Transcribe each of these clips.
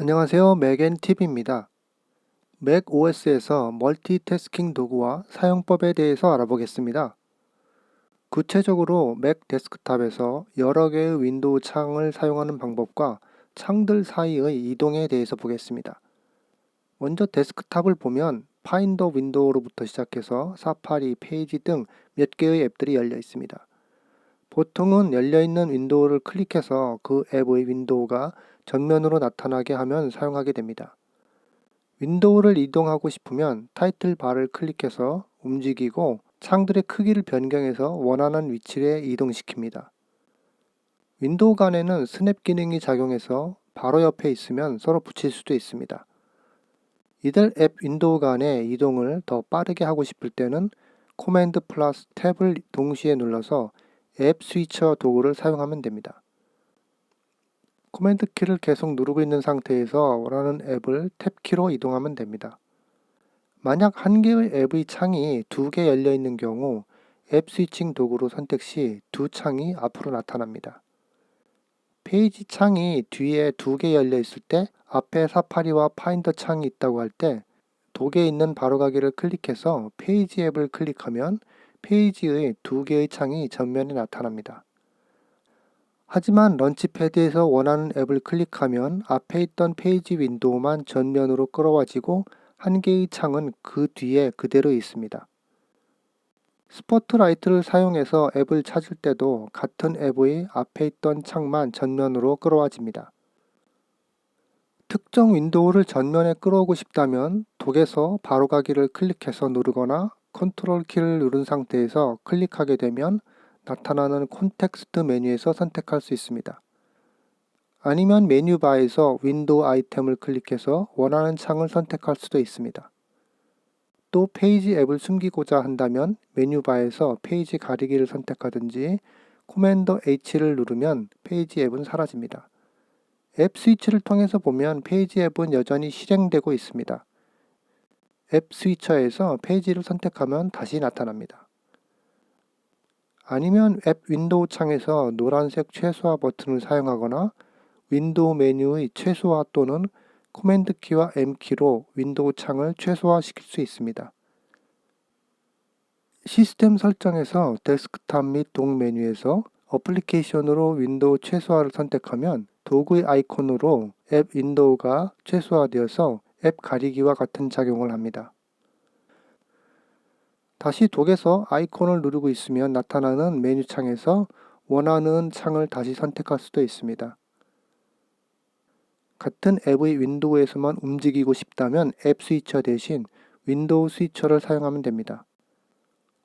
안녕하세요. 맥앤팁입니다. 맥 OS에서 멀티태스킹 도구와 사용법에 대해서 알아보겠습니다. 구체적으로 맥 데스크탑에서 여러 개의 윈도우 창을 사용하는 방법과 창들 사이의 이동에 대해서 보겠습니다. 먼저 데스크탑을 보면 파인더 윈도우로부터 시작해서 사파리, 페이지 등 몇 개의 앱들이 열려 있습니다. 보통은 열려있는 윈도우를 클릭해서 그 앱의 윈도우가 전면으로 나타나게 하면 사용하게 됩니다. 윈도우를 이동하고 싶으면 타이틀 바를 클릭해서 움직이고 창들의 크기를 변경해서 원하는 위치에 이동시킵니다. 윈도우 간에는 스냅 기능이 작용해서 바로 옆에 있으면 서로 붙일 수도 있습니다. 이들 앱 윈도우 간의 이동을 더 빠르게 하고 싶을 때는 코맨드 플러스 탭을 동시에 눌러서 앱 스위처 도구를 사용하면 됩니다. 코맨드 키를 계속 누르고 있는 상태에서 원하는 앱을 탭키로 이동하면 됩니다. 만약 한 개의 앱의 창이 두 개 열려 있는 경우 앱 스위칭 도구로 선택 시 두 창이 앞으로 나타납니다. 페이지 창이 뒤에 두 개 열려 있을 때 앞에 사파리와 파인더 창이 있다고 할 때 독에 있는 바로가기를 클릭해서 페이지 앱을 클릭하면 페이지의 두 개의 창이 전면에 나타납니다. 하지만 런치패드에서 원하는 앱을 클릭하면 앞에 있던 페이지 윈도우만 전면으로 끌어와지고 한 개의 창은 그 뒤에 그대로 있습니다. 스포트라이트를 사용해서 앱을 찾을 때도 같은 앱의 앞에 있던 창만 전면으로 끌어와집니다. 특정 윈도우를 전면에 끌어오고 싶다면 독에서 바로가기를 클릭해서 누르거나 컨트롤 키를 누른 상태에서 클릭하게 되면 나타나는 콘텍스트 메뉴에서 선택할 수 있습니다. 아니면 메뉴바에서 윈도우 아이템을 클릭해서 원하는 창을 선택할 수도 있습니다. 또 페이지 앱을 숨기고자 한다면 메뉴바에서 페이지 가리기를 선택하든지 코맨더 H를 누르면 페이지 앱은 사라집니다. 앱 스위치를 통해서 보면 페이지 앱은 여전히 실행되고 있습니다. 앱 스위처에서 페이지를 선택하면 다시 나타납니다. 아니면 앱 윈도우 창에서 노란색 최소화 버튼을 사용하거나 윈도우 메뉴의 최소화 또는 코맨드 키와 M키로 윈도우 창을 최소화시킬 수 있습니다. 시스템 설정에서 데스크탑 및 독 메뉴에서 어플리케이션으로 윈도우 최소화를 선택하면 도구의 아이콘으로 앱 윈도우가 최소화되어서 앱 가리기와 같은 작용을 합니다. 다시 독에서 아이콘을 누르고 있으면 나타나는 메뉴창에서 원하는 창을 다시 선택할 수도 있습니다. 같은 앱의 윈도우에서만 움직이고 싶다면 앱 스위처 대신 윈도우 스위처를 사용하면 됩니다.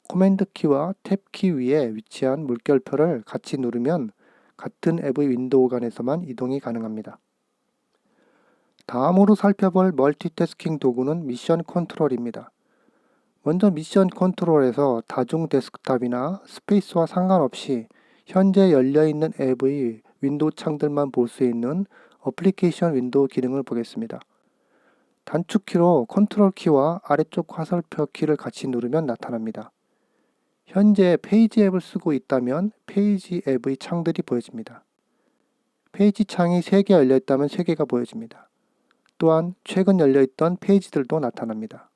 코맨드 키와 탭 키 위에 위치한 물결표를 같이 누르면 같은 앱의 윈도우 간에서만 이동이 가능합니다. 다음으로 살펴볼 멀티태스킹 도구는 미션 컨트롤입니다. 먼저 미션 컨트롤에서 다중 데스크탑이나 스페이스와 상관없이 현재 열려있는 앱의 윈도우 창들만 볼 수 있는 어플리케이션 윈도우 기능을 보겠습니다. 단축키로 컨트롤 키와 아래쪽 화살표 키를 같이 누르면 나타납니다. 현재 페이지 앱을 쓰고 있다면 페이지 앱의 창들이 보여집니다. 페이지 창이 3개 열려있다면 3개가 보여집니다. 또한 최근 열려있던 페이지들도 나타납니다.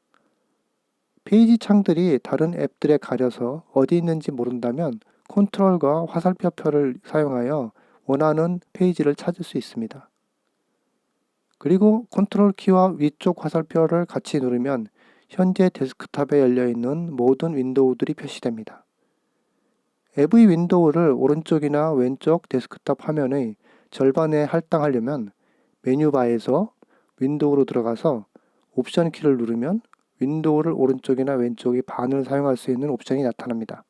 페이지 창들이 다른 앱들에 가려서 어디 있는지 모른다면 컨트롤과 화살표표를 사용하여 원하는 페이지를 찾을 수 있습니다. 그리고 컨트롤 키와 위쪽 화살표를 같이 누르면 현재 데스크탑에 열려있는 모든 윈도우들이 표시됩니다. 앱의 윈도우를 오른쪽이나 왼쪽 데스크탑 화면의 절반에 할당하려면 메뉴바에서 윈도우로 들어가서 옵션 키를 누르면 윈도우를 오른쪽이나 왼쪽의 반을 사용할 수 있는 옵션이 나타납니다.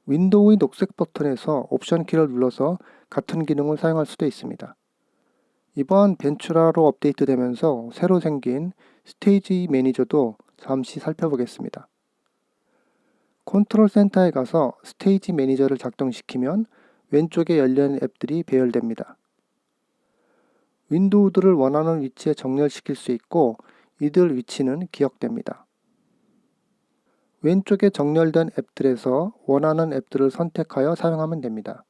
윈도우의 녹색 버튼에서 옵션 키를 눌러서 같은 기능을 사용할 수도 있습니다. 이번 벤츄라로 업데이트되면서 새로 생긴 스테이지 매니저도 잠시 살펴보겠습니다. 컨트롤 센터에 가서 스테이지 매니저를 작동시키면 왼쪽에 열려있는 앱들이 배열됩니다. 윈도우들을 원하는 위치에 정렬시킬 수 있고 이들 위치는 기억됩니다. 왼쪽에 정렬된 앱들에서 원하는 앱들을 선택하여 사용하면 됩니다.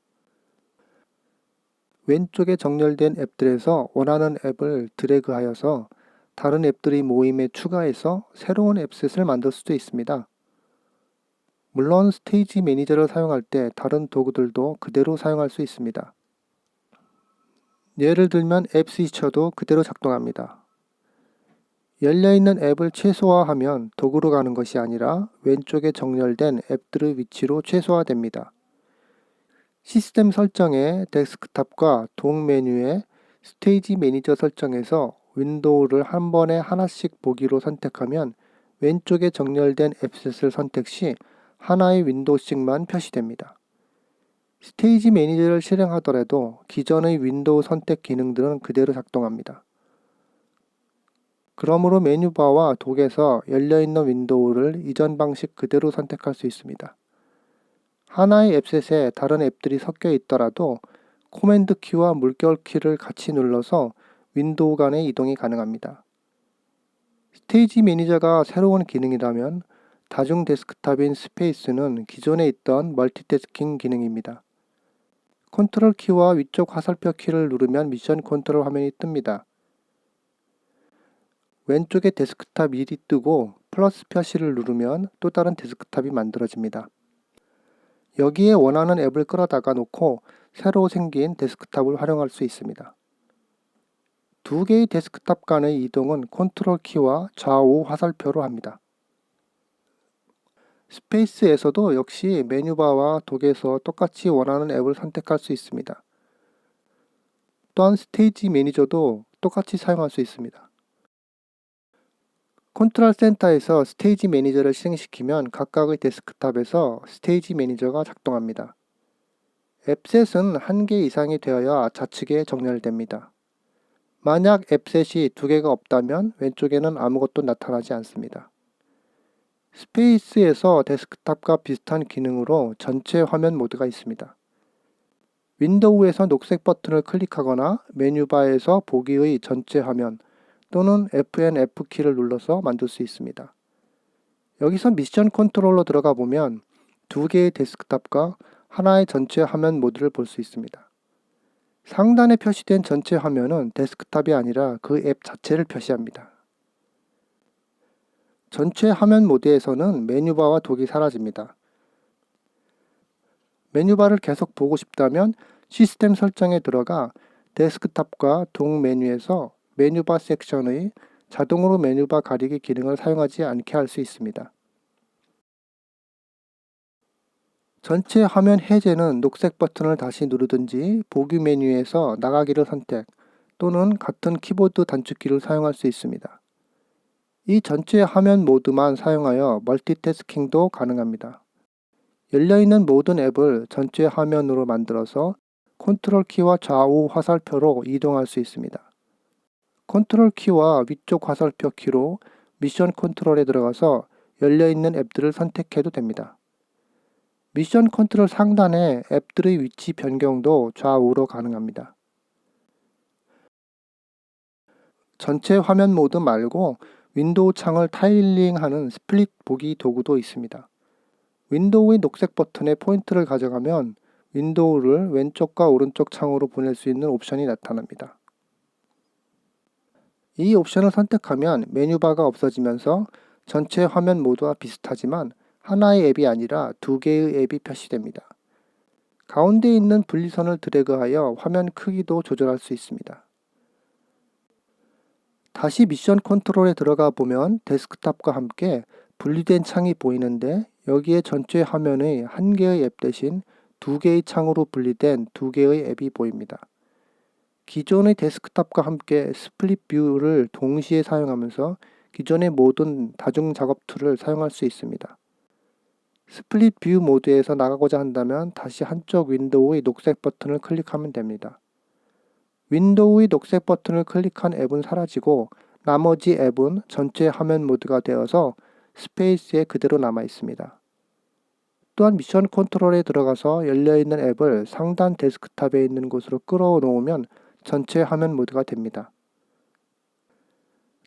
왼쪽에 정렬된 앱들에서 원하는 앱을 드래그하여서 다른 앱들이 모임에 추가해서 새로운 앱셋을 만들 수도 있습니다. 물론 스테이지 매니저를 사용할 때 다른 도구들도 그대로 사용할 수 있습니다. 예를 들면 앱 스위처도 그대로 작동합니다. 열려있는 앱을 최소화하면 도구로 가는 것이 아니라 왼쪽에 정렬된 앱들의 위치로 최소화됩니다. 시스템 설정의 데스크탑과 동 메뉴의 스테이지 매니저 설정에서 윈도우를 한 번에 하나씩 보기로 선택하면 왼쪽에 정렬된 앱셋을 선택 시 하나의 윈도우씩만 표시됩니다. 스테이지 매니저를 실행하더라도 기존의 윈도우 선택 기능들은 그대로 작동합니다. 그러므로 메뉴바와 독에서 열려있는 윈도우를 이전 방식 그대로 선택할 수 있습니다. 하나의 앱셋에 다른 앱들이 섞여 있더라도 코맨드 키와 물결 키를 같이 눌러서 윈도우 간의 이동이 가능합니다. 스테이지 매니저가 새로운 기능이라면 다중 데스크탑인 스페이스는 기존에 있던 멀티태스킹 기능입니다. 컨트롤 키와 위쪽 화살표 키를 누르면 미션 컨트롤 화면이 뜹니다. 왼쪽에 데스크탑 1이 뜨고 플러스 표시를 누르면 또 다른 데스크탑이 만들어집니다. 여기에 원하는 앱을 끌어다가 놓고 새로 생긴 데스크탑을 활용할 수 있습니다. 두 개의 데스크탑 간의 이동은 컨트롤 키와 좌우 화살표로 합니다. 스페이스에서도 역시 메뉴바와 독에서 똑같이 원하는 앱을 선택할 수 있습니다. 또한 스테이지 매니저도 똑같이 사용할 수 있습니다. 컨트롤 센터에서 스테이지 매니저를 실행시키면 각각의 데스크탑에서 스테이지 매니저가 작동합니다. 앱셋은 1개 이상이 되어야 좌측에 정렬됩니다. 만약 앱셋이 2개가 없다면 왼쪽에는 아무것도 나타나지 않습니다. 스페이스에서 데스크탑과 비슷한 기능으로 전체 화면 모드가 있습니다. 윈도우에서 녹색 버튼을 클릭하거나 메뉴바에서 보기의 전체 화면 또는 F&F키를 눌러서 만들 수 있습니다. 여기서 미션 컨트롤로 들어가 보면 2개의 데스크탑과 하나의 전체 화면 모드를 볼 수 있습니다. 상단에 표시된 전체 화면은 데스크탑이 아니라 그 앱 자체를 표시합니다. 전체 화면 모드에서는 메뉴바와 독이 사라집니다. 메뉴바를 계속 보고 싶다면 시스템 설정에 들어가 데스크탑과 동 메뉴에서 메뉴바 섹션의 자동으로 메뉴바 가리기 기능을 사용하지 않게 할 수 있습니다. 전체 화면 해제는 녹색 버튼을 다시 누르든지 보기 메뉴에서 나가기를 선택 또는 같은 키보드 단축키를 사용할 수 있습니다. 이 전체 화면 모드만 사용하여 멀티태스킹도 가능합니다. 열려있는 모든 앱을 전체 화면으로 만들어서 컨트롤 키와 좌우 화살표로 이동할 수 있습니다. 컨트롤 키와 위쪽 화살표 키로 미션 컨트롤에 들어가서 열려있는 앱들을 선택해도 됩니다. 미션 컨트롤 상단에 앱들의 위치 변경도 좌우로 가능합니다. 전체 화면 모드 말고 윈도우 창을 타일링하는 스플릿 보기 도구도 있습니다. 윈도우의 녹색 버튼에 포인트를 가져가면 윈도우를 왼쪽과 오른쪽 창으로 보낼 수 있는 옵션이 나타납니다. 이 옵션을 선택하면 메뉴바가 없어지면서 전체 화면 모드와 비슷하지만 하나의 앱이 아니라 2개의 앱이 표시됩니다. 가운데 있는 분리선을 드래그하여 화면 크기도 조절할 수 있습니다. 다시 미션 컨트롤에 들어가 보면 데스크탑과 함께 분리된 창이 보이는데 여기에 전체 화면의 1개의 앱 대신 2개의 창으로 분리된 2개의 앱이 보입니다. 기존의 데스크탑과 함께 스플릿 뷰를 동시에 사용하면서 기존의 모든 다중 작업 툴을 사용할 수 있습니다. 스플릿 뷰 모드에서 나가고자 한다면 다시 한쪽 윈도우의 녹색 버튼을 클릭하면 됩니다. 윈도우의 녹색 버튼을 클릭한 앱은 사라지고 나머지 앱은 전체 화면 모드가 되어서 스페이스에 그대로 남아 있습니다. 또한 미션 컨트롤에 들어가서 열려있는 앱을 상단 데스크탑에 있는 곳으로 끌어놓으면 전체 화면 모드가 됩니다.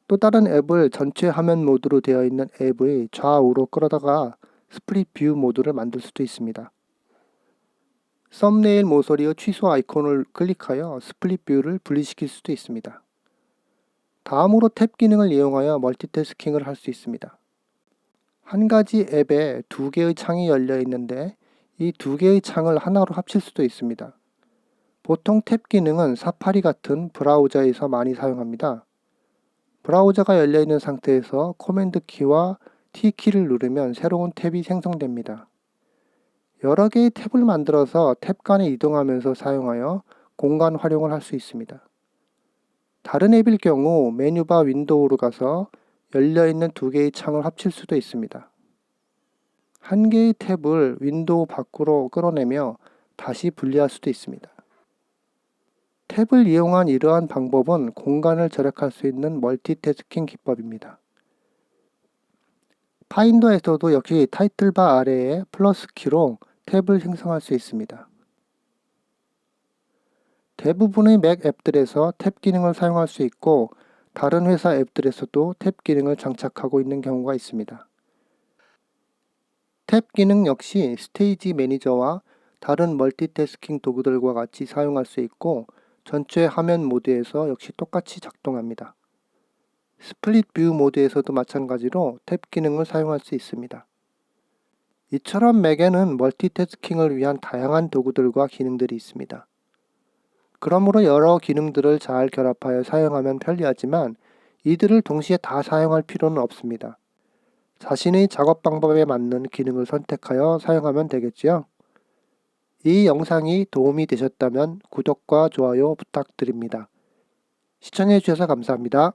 또 다른 앱을 전체 화면 모드로 되어 있는 앱의 좌우로 끌어다가 스플릿 뷰 모드를 만들 수도 있습니다. 썸네일 모서리의 취소 아이콘을 클릭하여 스플릿 뷰를 분리시킬 수도 있습니다. 다음으로 탭 기능을 이용하여 멀티태스킹을 할 수 있습니다. 한 가지 앱에 두 개의 창이 열려 있는데 이 두 개의 창을 하나로 합칠 수도 있습니다. 보통 탭 기능은 사파리 같은 브라우저에서 많이 사용합니다. 브라우저가 열려 있는 상태에서 코맨드 키와 T키를 누르면 새로운 탭이 생성됩니다. 여러 개의 탭을 만들어서 탭 간에 이동하면서 사용하여 공간 활용을 할 수 있습니다. 다른 앱일 경우 메뉴바 윈도우로 가서 열려있는 두 개의 창을 합칠 수도 있습니다. 한 개의 탭을 윈도우 밖으로 끌어내며 다시 분리할 수도 있습니다. 탭을 이용한 이러한 방법은 공간을 절약할 수 있는 멀티태스킹 기법입니다. 파인더에서도 역시 타이틀바 아래에 플러스 키로 탭을 생성할 수 있습니다. 대부분의 맥 앱들에서 탭 기능을 사용할 수 있고 다른 회사 앱들에서도 탭 기능을 장착하고 있는 경우가 있습니다. 탭 기능 역시 스테이지 매니저와 다른 멀티태스킹 도구들과 같이 사용할 수 있고 전체 화면 모드에서 역시 똑같이 작동합니다. 스플릿 뷰 모드에서도 마찬가지로 탭 기능을 사용할 수 있습니다. 이처럼 맥에는 멀티태스킹을 위한 다양한 도구들과 기능들이 있습니다. 그러므로 여러 기능들을 잘 결합하여 사용하면 편리하지만 이들을 동시에 다 사용할 필요는 없습니다. 자신의 작업 방법에 맞는 기능을 선택하여 사용하면 되겠지요. 이 영상이 도움이 되셨다면 구독과 좋아요 부탁드립니다. 시청해 주셔서 감사합니다.